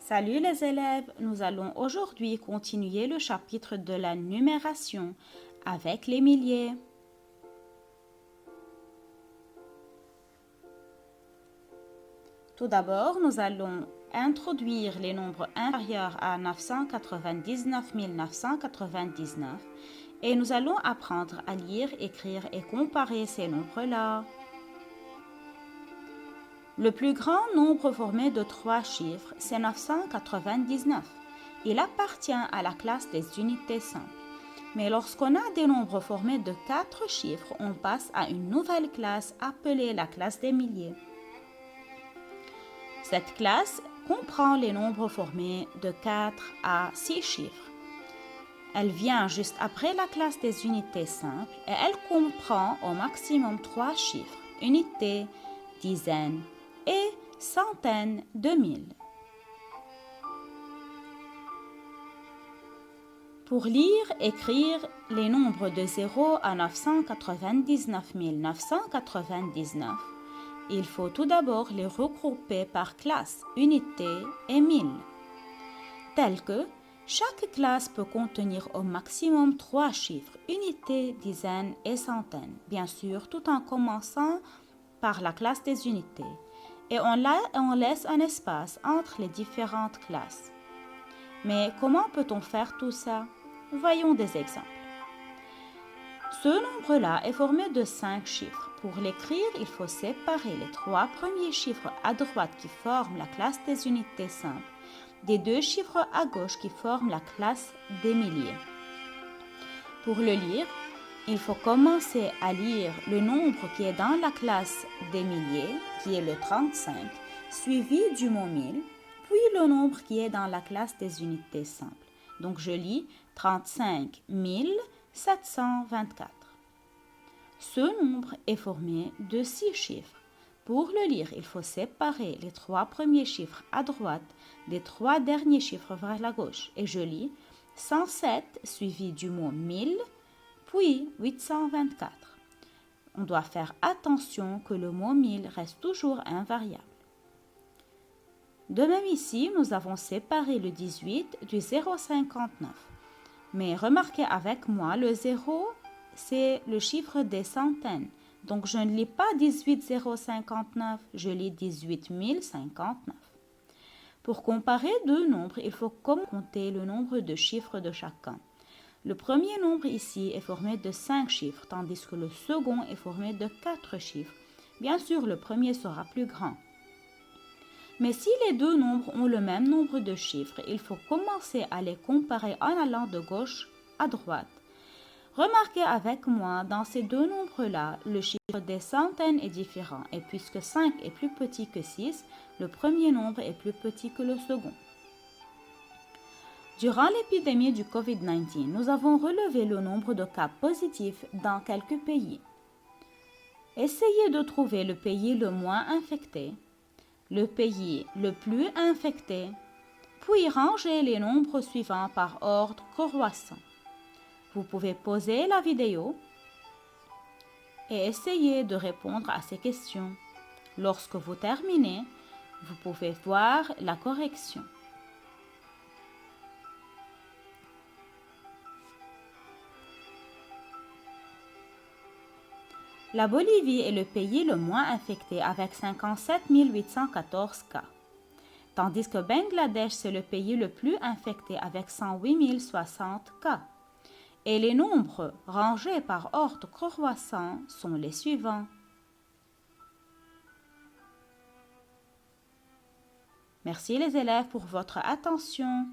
Salut les élèves, nous allons aujourd'hui continuer le chapitre de la numération avec les milliers. Tout d'abord, nous allons introduire les nombres inférieurs à 999 999 et nous allons apprendre à lire, écrire et comparer ces nombres-là. Le plus grand nombre formé de 3 chiffres, c'est 999. Il appartient à la classe des unités simples. Mais lorsqu'on a des nombres formés de 4 chiffres, on passe à une nouvelle classe appelée la classe des milliers. Cette classe comprend les nombres formés de 4 à 6 chiffres. Elle vient juste après la classe des unités simples et elle comprend au maximum 3 chiffres, unités, dizaines et centaines de mille. Pour lire, écrire les nombres de 0 à 999 999, il faut tout d'abord les regrouper par classe, unité et mille, tels que chaque classe peut contenir au maximum 3 chiffres, unités, dizaines et centaines, bien sûr tout en commençant par la classe des unités, et on laisse un espace entre les différentes classes. Mais comment peut-on faire tout ça? Voyons des exemples. Ce nombre-là est formé de 5 chiffres. Pour l'écrire, il faut séparer les 3 premiers chiffres à droite qui forment la classe des unités simples des 2 chiffres à gauche qui forment la classe des milliers. Pour le lire, il faut commencer à lire le nombre qui est dans la classe des milliers, qui est le 35, suivi du mot 1000, puis le nombre qui est dans la classe des unités simples. Donc je lis 35 724. Ce nombre est formé de 6 chiffres. Pour le lire, il faut séparer les 3 premiers chiffres à droite des 3 derniers chiffres vers la gauche. Et je lis 107 suivi du mot 1000, puis 824. On doit faire attention que le mot 1000 reste toujours invariable. De même ici, nous avons séparé le 18 du 0,59. Mais remarquez avec moi, le 0, c'est le chiffre des centaines. Donc je ne lis pas 18059, je lis 18059. Pour comparer deux nombres, il faut compter le nombre de chiffres de chacun. Le premier nombre ici est formé de 5 chiffres, tandis que le second est formé de 4 chiffres. Bien sûr, le premier sera plus grand. Mais si les deux nombres ont le même nombre de chiffres, il faut commencer à les comparer en allant de gauche à droite. Remarquez avec moi, dans ces deux nombres-là, le chiffre des centaines est différent. Et puisque 5 est plus petit que 6, le premier nombre est plus petit que le second. Durant l'épidémie du COVID-19, nous avons relevé le nombre de cas positifs dans quelques pays. Essayez de trouver le pays le moins infecté, le pays le plus infecté, puis rangez les nombres suivants par ordre croissant. Vous pouvez pauser la vidéo et essayer de répondre à ces questions. Lorsque vous terminez, vous pouvez voir la correction. La Bolivie est le pays le moins infecté avec 57 814 cas, tandis que Bangladesh c'est le pays le plus infecté avec 108 060 cas. Et les nombres rangés par ordre croissant sont les suivants. Merci les élèves pour votre attention.